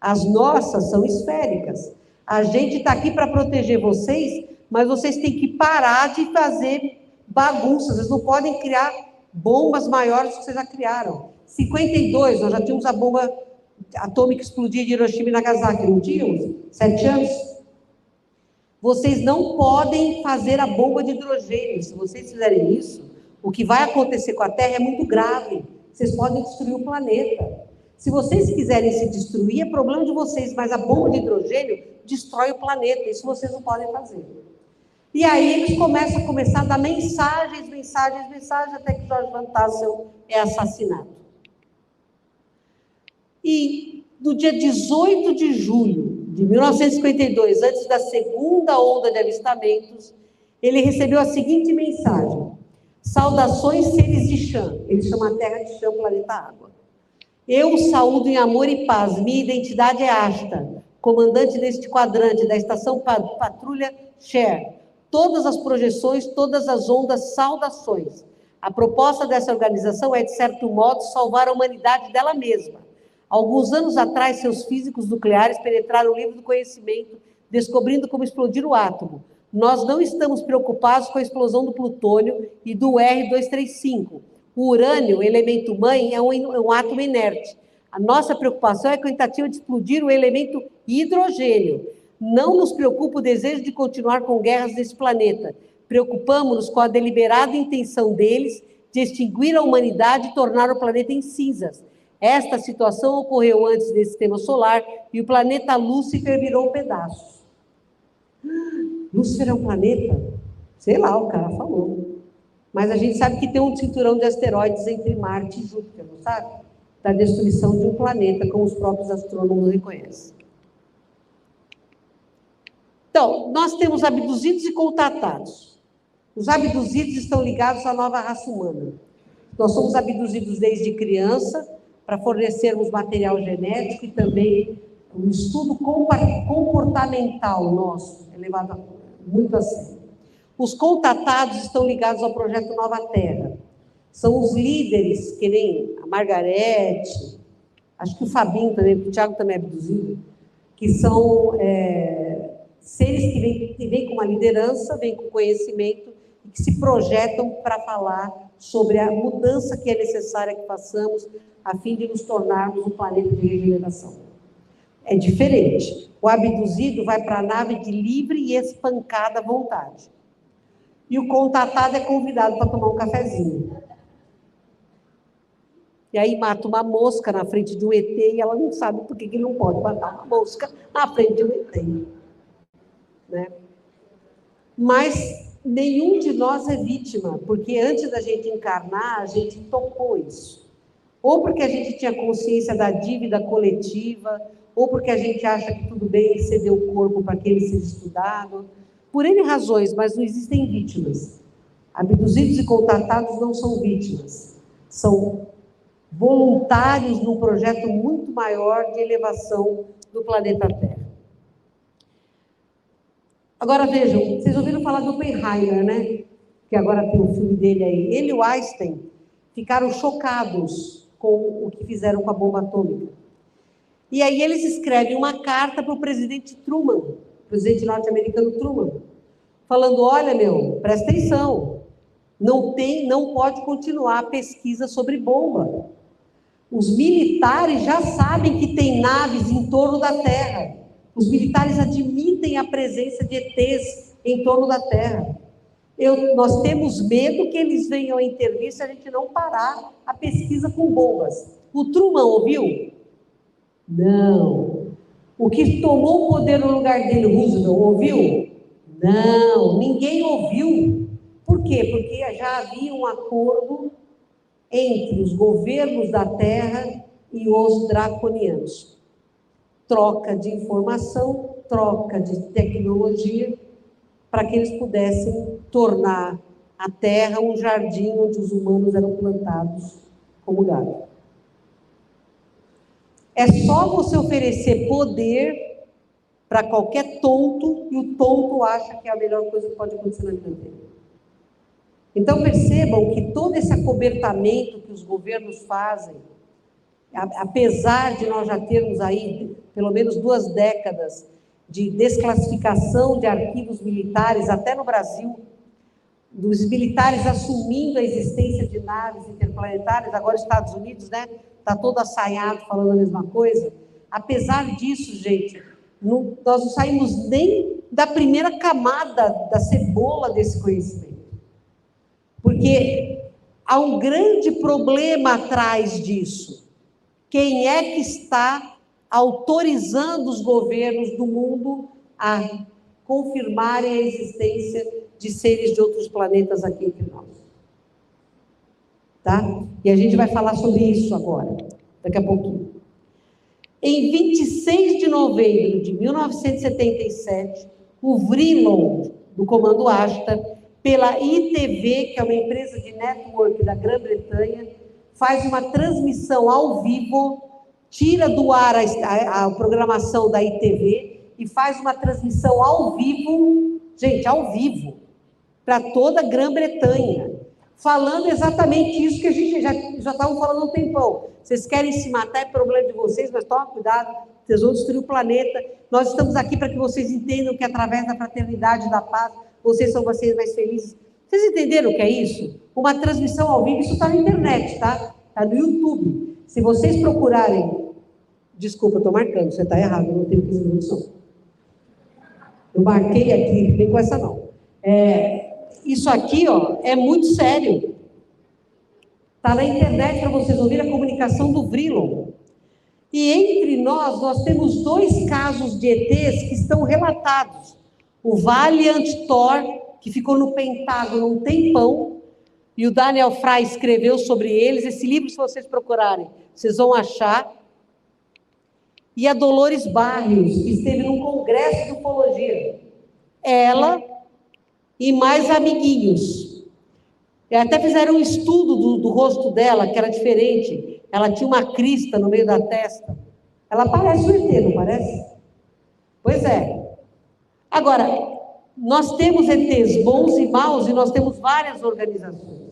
As nossas são esféricas. A gente está aqui para proteger vocês, mas vocês têm que parar de fazer bagunças. Vocês não podem criar bombas maiores do que vocês já criaram. Em 52, nós já tínhamos a bomba atômica explodir de Hiroshima e Nagasaki, não tínhamos? 7 anos. Vocês não podem fazer a bomba de hidrogênio. Se vocês fizerem isso, o que vai acontecer com a Terra é muito grave. Vocês podem destruir o planeta. Se vocês quiserem se destruir, é problema de vocês, mas a bomba de hidrogênio destrói o planeta. Isso vocês não podem fazer. E aí eles começam a dar mensagens, até que Jorge Van Tassel é assassinado. E no dia 18 de julho de 1952, antes da segunda onda de avistamentos, ele recebeu a seguinte mensagem: saudações seres de Chã. Ele chama a Terra de Chã, planeta Água. Eu saúdo em amor e paz. Minha identidade é Ashtar, comandante deste quadrante da estação Patrulha Cher. Todas as projeções, todas as ondas, saudações. A proposta dessa organização é, de certo modo, salvar a humanidade dela mesma. Alguns anos atrás, seus físicos nucleares penetraram o livro do conhecimento, descobrindo como explodir o átomo. Nós não estamos preocupados com a explosão do plutônio e do R235. O urânio, elemento mãe, é um átomo inerte. A nossa preocupação é com a tentativa de explodir o elemento hidrogênio. Não nos preocupa o desejo de continuar com guerras nesse planeta. Preocupamos-nos com a deliberada intenção deles de extinguir a humanidade e tornar o planeta em cinzas. Esta situação ocorreu antes desse sistema solar e o planeta Lúcifer virou pedaços. Lúcifer é um planeta? Sei lá, o cara falou. Mas a gente sabe que tem um cinturão de asteroides entre Marte e Júpiter, não sabe? Da destruição de um planeta, como os próprios astrônomos reconhecem. Então, nós temos abduzidos e contatados. Os abduzidos estão ligados à nova raça humana. Nós somos abduzidos desde criança para fornecermos material genético e também o estudo comportamental nosso é levado muito a sério. Os contatados estão ligados ao projeto Nova Terra. São os líderes, que nem a Margarete, acho que o Fabinho também, o Thiago também é abduzido, que são seres que vêm com uma liderança, vêm com conhecimento e que se projetam para falar sobre a mudança que é necessária que façamos a fim de nos tornarmos um planeta de regeneração. É diferente. O abduzido vai para a nave de livre e espancada vontade. E o contatado é convidado para tomar um cafezinho. E aí mata uma mosca na frente de um ET e ela não sabe por que não pode matar uma mosca na frente de um ET. Né? Mas nenhum de nós é vítima, porque antes da gente encarnar, a gente tocou isso. Ou porque a gente tinha consciência da dívida coletiva, ou porque a gente acha que tudo bem ceder o corpo para que ele seja estudado. Por N razões, mas não existem vítimas. Abduzidos e contatados não são vítimas. São voluntários num projeto muito maior de elevação do planeta Terra. Agora vejam, vocês ouviram falar do Oppenheimer, né? Que agora tem o filme dele aí. Ele e o Einstein ficaram chocados com o que fizeram com a bomba atômica. E aí eles escrevem uma carta para o presidente Truman, o presidente norte-americano Truman, falando, olha, presta atenção, não pode continuar a pesquisa sobre bomba. Os militares já sabem que tem naves em torno da Terra. Os militares admitem a presença de ETs em torno da Terra. Nós temos medo que eles venham a intervir se a gente não parar a pesquisa com bombas. O Truman ouviu? Não. O que tomou o poder no lugar dele, Roosevelt, ouviu? Não, ninguém ouviu. Por quê? Porque já havia um acordo entre os governos da Terra e os draconianos. Troca de informação, troca de tecnologia, para que eles pudessem tornar a Terra um jardim onde os humanos eram plantados como gado. É só você oferecer poder para qualquer tonto, e o tonto acha que é a melhor coisa que pode acontecer na vida dele. Então percebam que todo esse acobertamento que os governos fazem, apesar de nós já termos aí pelo menos 2 décadas de desclassificação de arquivos militares, até no Brasil, dos militares assumindo a existência de naves interplanetárias, agora os Estados Unidos, né, está todo assanhado falando a mesma coisa. Apesar disso, gente, nós não saímos nem da primeira camada da cebola desse conhecimento. Porque há um grande problema atrás disso. Quem é que está autorizando os governos do mundo a confirmarem a existência de seres de outros planetas aqui entre nós? Tá? E a gente vai falar sobre isso agora, daqui a pouquinho. Em 26 de novembro de 1977, o Vrillon, do Comando Ashtar, pela ITV, que é uma empresa de network da Grã-Bretanha, faz uma transmissão ao vivo, tira do ar a programação da ITV e faz uma transmissão ao vivo, gente, ao vivo, para toda a Grã-Bretanha, falando exatamente isso que a gente já estava falando há um tempão. Vocês querem se matar, é problema de vocês, mas toma cuidado, vocês vão destruir o planeta. Nós estamos aqui para que vocês entendam que através da fraternidade e da paz, vocês são vocês mais felizes. Vocês entenderam o que é isso? Uma transmissão ao vivo, isso está na internet, tá? Está no YouTube. Se vocês procurarem... Desculpa, eu estou marcando, você está errado, eu não tenho 15 minutos, não. Eu marquei aqui, nem com essa não. Isso aqui, ó, é muito sério. Está na internet para vocês ouvirem a comunicação do Vrillon. E entre nós temos 2 casos de ETs que estão relatados. O Valiant Thor, que ficou no Pentágono um tempão, e o Daniel Fry escreveu sobre eles. Esse livro, se vocês procurarem, vocês vão achar. E a Dolores Barrios, que esteve num congresso de ufologia. Ela e mais amiguinhos. E até fizeram um estudo do rosto dela, que era diferente. Ela tinha uma crista no meio da testa. Ela parece um ET, não parece? Pois é. Agora, nós temos ETs bons e maus, e nós temos várias organizações.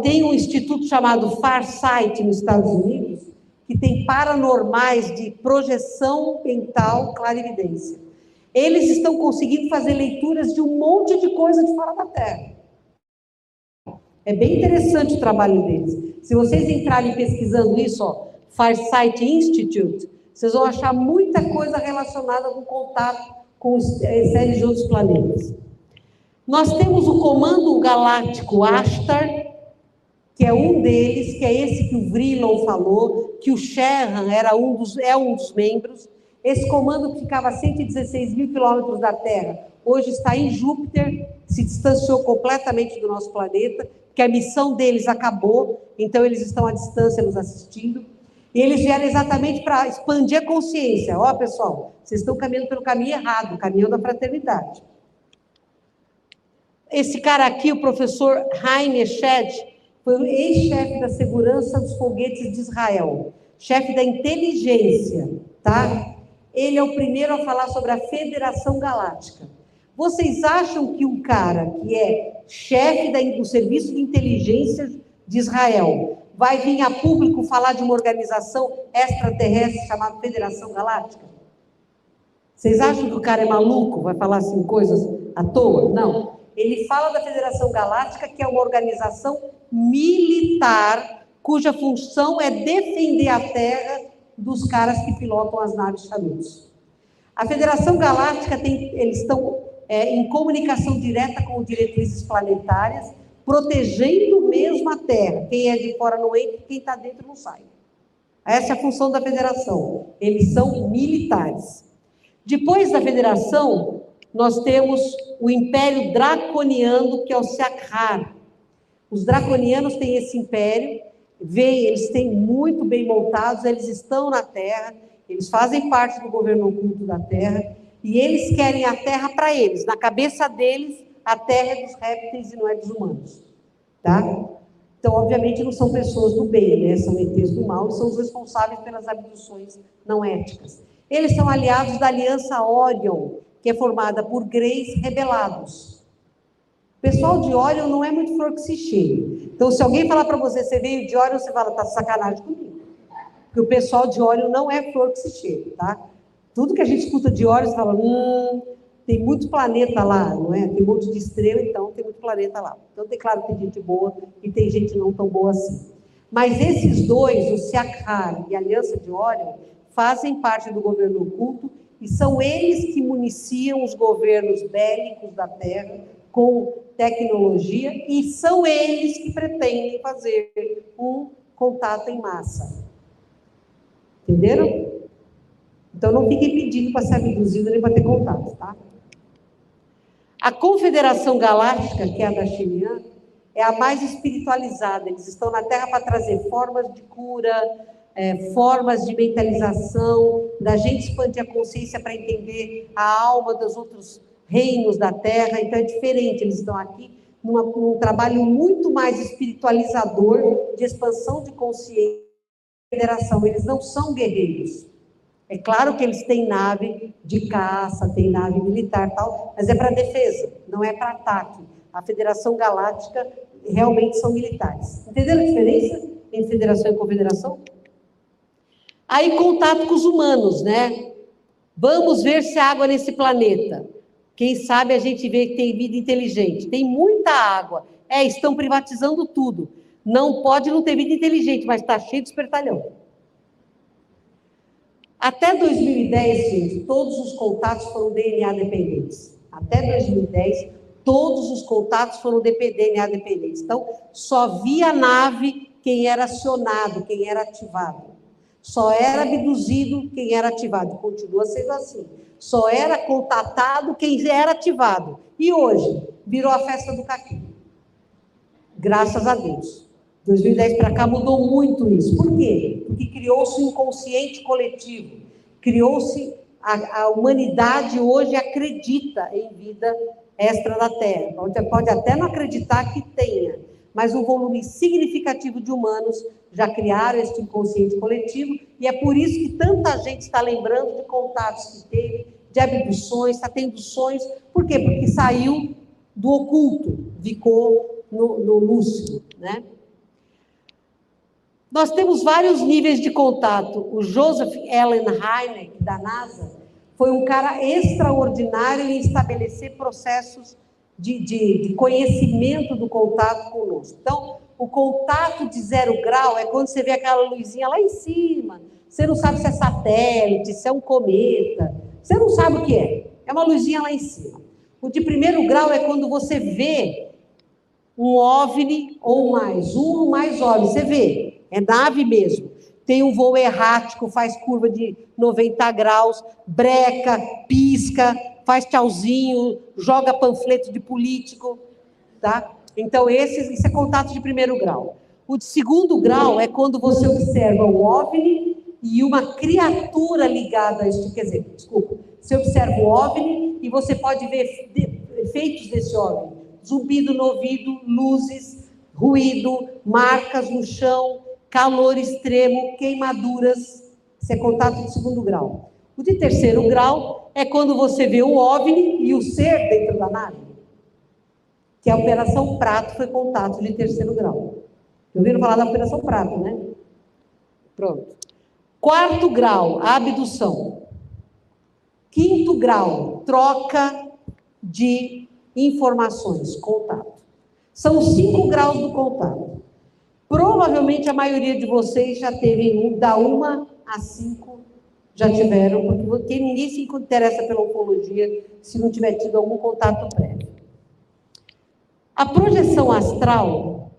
Tem um instituto chamado Farsight, nos Estados Unidos, que tem paranormais de projeção mental, clarividência. Eles estão conseguindo fazer leituras de um monte de coisa de fora da Terra. É bem interessante o trabalho deles. Se vocês entrarem pesquisando isso, ó, Farsight Institute, vocês vão achar muita coisa relacionada com contato com séries de outros planetas. Nós temos o Comando Galáctico Ashtar, que é um deles, que é esse que o Vrillon falou, que o Sherran é um dos membros. Esse comando que ficava a 116 mil quilômetros da Terra, hoje está em Júpiter, se distanciou completamente do nosso planeta, que a missão deles acabou, então eles estão à distância nos assistindo. E eles vieram exatamente para expandir a consciência. Ó, pessoal, vocês estão caminhando pelo caminho errado, o caminho da fraternidade. Esse cara aqui, o professor Haim Eshed, foi o ex-chefe da segurança dos foguetes de Israel, chefe da inteligência, tá? Ele é o primeiro a falar sobre a Federação Galáctica. Vocês acham que um cara que é chefe do Serviço de Inteligência de Israel vai vir a público falar de uma organização extraterrestre chamada Federação Galáctica? Vocês acham que o cara é maluco, vai falar assim coisas à toa? Não. Ele fala da Federação Galáctica, que é uma organização militar, cuja função é defender a Terra dos caras que pilotam as naves Chaluts. A Federação Galáctica eles estão em comunicação direta com diretrizes planetárias, protegendo mesmo a Terra. Quem é de fora não entra, quem está dentro não sai. Essa é a função da Federação. Eles são militares. Depois da Federação, nós temos o Império Draconiano, que é o Siakhar. Os draconianos têm esse império, eles têm muito bem montados, eles estão na Terra, eles fazem parte do governo oculto da Terra, e eles querem a Terra para eles. Na cabeça deles, a Terra é dos répteis e não é dos humanos. Tá? Então, obviamente, não são pessoas do bem, né? São ETs do mal e são os responsáveis pelas abduções não éticas. Eles são aliados da Aliança Orion, que é formada por greys rebelados. O pessoal de Orion não é muito flor que se cheire. Então, se alguém falar para você, você veio de Orion, você fala, tá de sacanagem comigo. Porque o pessoal de Orion não é flor que se cheire, tá? Tudo que a gente escuta de Orion, você fala, tem muito planeta lá, não é? Tem um monte de estrela, então tem muito planeta lá. Então, claro, tem gente boa e tem gente não tão boa assim. Mas esses dois, o Siakhar e a Aliança de Orion, fazem parte do governo oculto e são eles que municiam os governos bélicos da Terra com tecnologia e são eles que pretendem fazer um contato em massa. Entenderam? Então, não fiquem pedindo para ser abduzido nem para ter contato, tá? A Confederação Galáctica, que é a da Xi'an, é a mais espiritualizada. Eles estão na Terra para trazer formas de cura, formas de mentalização, da gente expandir a consciência para entender a alma dos outros reinos da Terra. Então, é diferente. Eles estão aqui num trabalho muito mais espiritualizador de expansão de consciência e federação. Eles não são guerreiros. É claro que eles têm nave de caça, têm nave militar e tal, mas é para defesa, não é para ataque. A Federação Galáctica realmente são militares. Entenderam a diferença entre federação e confederação? Aí, contato com os humanos, né? Vamos ver se há água nesse planeta. Quem sabe a gente vê que tem vida inteligente. Tem muita água. Estão privatizando tudo. Não pode não ter vida inteligente, mas está cheio de espertalhão. Até 2010, gente, todos os contatos foram DNA dependentes. Até 2010, todos os contatos foram DNA dependentes. Então, só via nave quem era acionado, quem era ativado. Só era abduzido quem era ativado. Continua sendo assim. Só era contatado quem era ativado. E hoje, virou a festa do caqui. Graças a Deus. 2010 para cá mudou muito isso. Por quê? Porque criou-se um inconsciente coletivo. Criou-se... A humanidade hoje acredita em vida extra da Terra. Pode até não acreditar que tenha, mas um volume significativo de humanos já criaram este inconsciente coletivo, e é por isso que tanta gente está lembrando de contatos que teve, de abduções, está tendo sonhos. Por quê? Porque saiu do oculto, ficou no lúcido, né? Nós temos vários níveis de contato. O Joseph Allen Hynek, da NASA, foi um cara extraordinário em estabelecer processos de conhecimento do contato conosco. Então, o contato de 0 grau é quando você vê aquela luzinha lá em cima. Você não sabe se é satélite, se é um cometa. Você não sabe o que é. É uma luzinha lá em cima. O de 1º grau é quando você vê um OVNI ou mais. Um ou mais OVNI. Você vê. É nave mesmo. Tem um voo errático, faz curva de 90 graus, breca, pisca, faz tchauzinho, joga panfleto de político, tá? Então, isso é contato de 1º grau. O de 2º grau é quando você observa um OVNI e uma criatura ligada a isso. Quer dizer, desculpa, você observa o OVNI e você pode ver efeitos desse OVNI. Zumbido no ouvido, luzes, ruído, marcas no chão, calor extremo, queimaduras. Isso é contato de 2º grau. O de 3º grau é quando você vê o OVNI e o ser dentro da nave. Que a Operação Prato foi contato de 3º grau. Ouviram falar da Operação Prato, né? Pronto. 4º grau, abdução. 5º grau, troca de informações, contato. São 5 graus do contato. Provavelmente a maioria de vocês já teve da 1 a 5, já tiveram, porque ninguém se interessa pela ufologia se não tiver tido algum contato prévio. A projeção astral,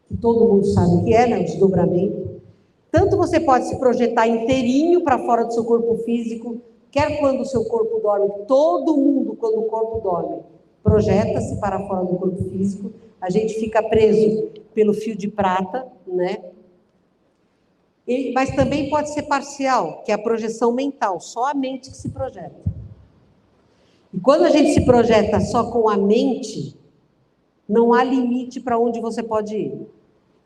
que todo mundo sabe o que é, né? O desdobramento. Tanto você pode se projetar inteirinho para fora do seu corpo físico, quer quando o seu corpo dorme, todo mundo, quando o corpo dorme, projeta-se para fora do corpo físico. A gente fica preso pelo fio de prata, né? Mas também pode ser parcial, que é a projeção mental, só a mente que se projeta. E quando a gente se projeta só com a mente, não há limite para onde você pode ir.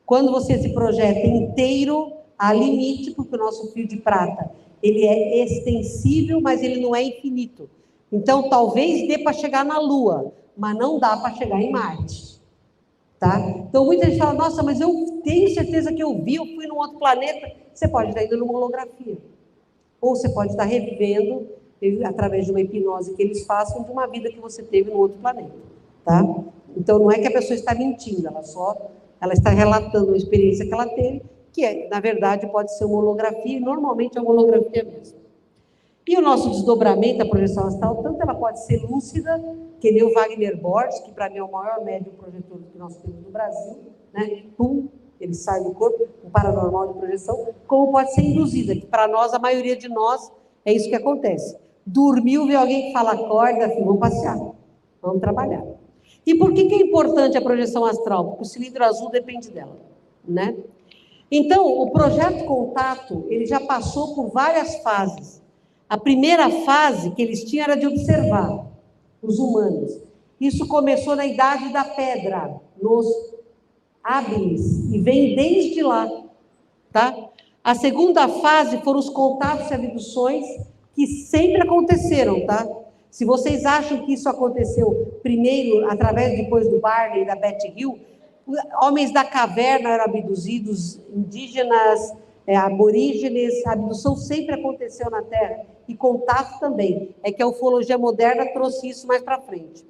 Quando você se projeta inteiro, há limite, porque o nosso fio de prata, ele é extensível, mas ele não é infinito. Então, talvez dê para chegar na Lua, mas não dá para chegar em Marte. Tá? Então, muita gente fala, nossa, mas eu tenho certeza que eu fui num outro planeta. Você pode estar indo numa holografia. Ou você pode estar revivendo, através de uma hipnose que eles façam, de uma vida que você teve num outro planeta. Tá? Então, não é que a pessoa está mentindo, ela está relatando uma experiência que ela teve, que, na verdade, pode ser uma holografia, e normalmente é uma holografia mesmo. E o nosso desdobramento, a projeção astral, tanto ela pode ser lúcida, que nem o Wagner Borges, que para mim é o maior médium projetor que nós temos no Brasil, né? Pum, ele sai do corpo, um paranormal de projeção, como pode ser induzida, que para nós, a maioria de nós, é isso que acontece. Dormiu, vê alguém que fala, acorda, filho, vamos passear, vamos trabalhar. E por que é importante a projeção astral? Porque o cilindro azul depende dela, né? Então, o projeto Contato, ele já passou por várias fases. A primeira fase que eles tinham era de observar os humanos. Isso começou na Idade da Pedra, nos hábiles, e vem desde lá, tá? A segunda fase foram os contatos e abduções, que sempre aconteceram, tá? Se vocês acham que isso aconteceu primeiro, depois do Barney e da Betty Hill, homens da caverna eram abduzidos, indígenas, aborígenes, a abdução sempre aconteceu na Terra, e contato também. É que a ufologia moderna trouxe isso mais para frente.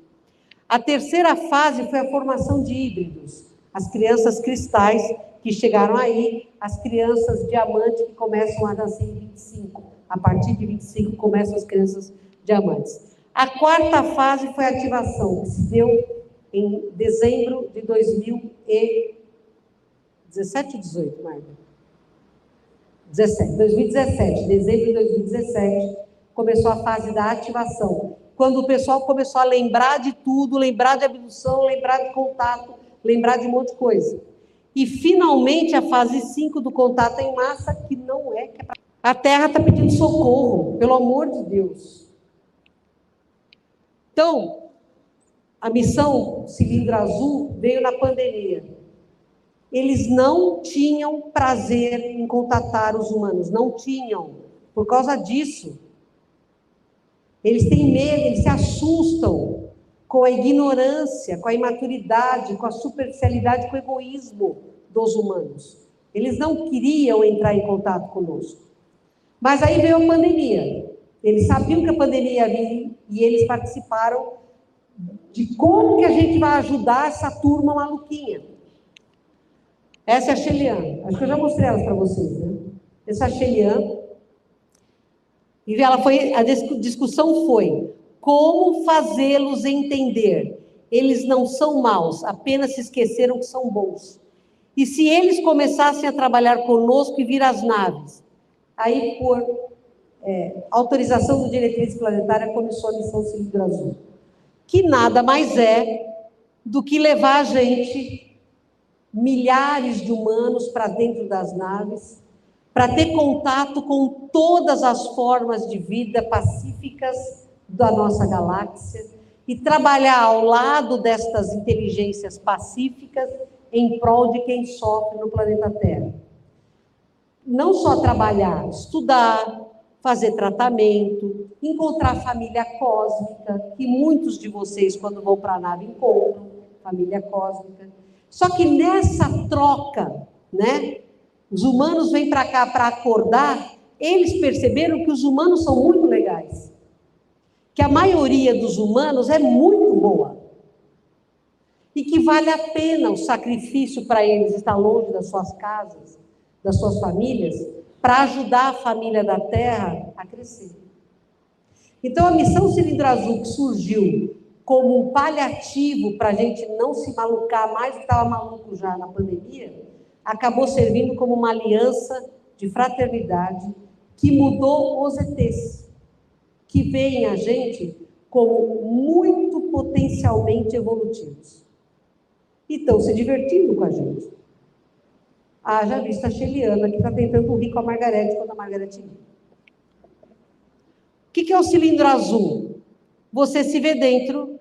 A terceira fase foi a formação de híbridos. As crianças cristais que chegaram aí, as crianças diamante que começam a nascer em 25. A partir de 25 começam as crianças diamantes. A quarta fase foi a ativação, que se deu em dezembro de 2017 ou 18, Marta? 2017, dezembro de 2017, começou a fase da ativação. Quando o pessoal começou a lembrar de tudo, lembrar de abdução, lembrar de contato, lembrar de um monte de coisa. E, finalmente, a fase 5 do contato em massa, que não é... A Terra está pedindo socorro, pelo amor de Deus. Então, a missão Cilindro Azul veio na pandemia. Eles não tinham prazer em contatar os humanos, não tinham. Por causa disso, eles têm medo, eles se assustam com a ignorância, com a imaturidade, com a superficialidade, com o egoísmo dos humanos. Eles não queriam entrar em contato conosco. Mas aí veio a pandemia. Eles sabiam que a pandemia ia vir e eles participaram de como que a gente vai ajudar essa turma maluquinha. Essa é a Shelian. Acho que eu já mostrei elas para vocês, né? Essa é a Shelian. E a discussão foi como fazê-los entender. Eles não são maus, apenas se esqueceram que são bons. E se eles começassem a trabalhar conosco e vir às naves? Aí, por autorização do Diretriz Planetária, começou a missão Cilindro Azul. Que nada mais é do que levar a gente, milhares de humanos, para dentro das naves, para ter contato com todas as formas de vida pacíficas da nossa galáxia e trabalhar ao lado destas inteligências pacíficas em prol de quem sofre no planeta Terra. Não só trabalhar, estudar, fazer tratamento, encontrar família cósmica, que muitos de vocês, quando vão para a nave, encontram família cósmica. Só que nessa troca, né, os humanos vêm para cá para acordar, eles perceberam que os humanos são muito legais, que a maioria dos humanos é muito boa, e que vale a pena o sacrifício para eles estar longe das suas casas, das suas famílias, para ajudar a família da Terra a crescer. Então, a missão Cilindro Azul, que surgiu como um paliativo para a gente não se malucar mais do que estava maluco já na pandemia, acabou servindo como uma aliança de fraternidade que mudou os ETs, que veem a gente como muito potencialmente evolutivos. E estão se divertindo com a gente. Já visto a Sheliana, que está tentando rir com a Margarete quando a Margarete ri. O que é o cilindro azul? Você se vê dentro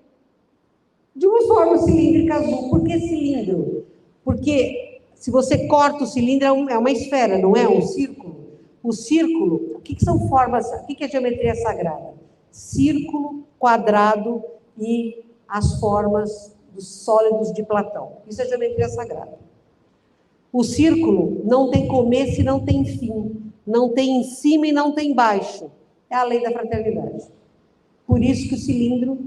de uma forma cilíndrica azul. Por que cilindro? Porque se você corta o cilindro, é uma esfera, não é um círculo. O círculo, o que são formas, o que é geometria sagrada? Círculo, quadrado e as formas dos sólidos de Platão. Isso é geometria sagrada. O círculo não tem começo e não tem fim, não tem em cima e não tem embaixo. É a lei da fraternidade. Por isso que o cilindro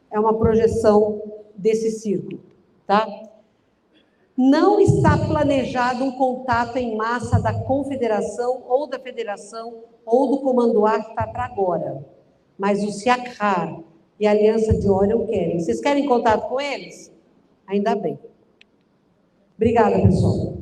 é uma projeção desse círculo, tá? Não está planejado um contato em massa da Confederação ou da Federação ou do Comando A que está para agora. Mas o Siakhar e a Aliança de Orion querem. Vocês querem contato com eles? Ainda bem. Obrigada, pessoal.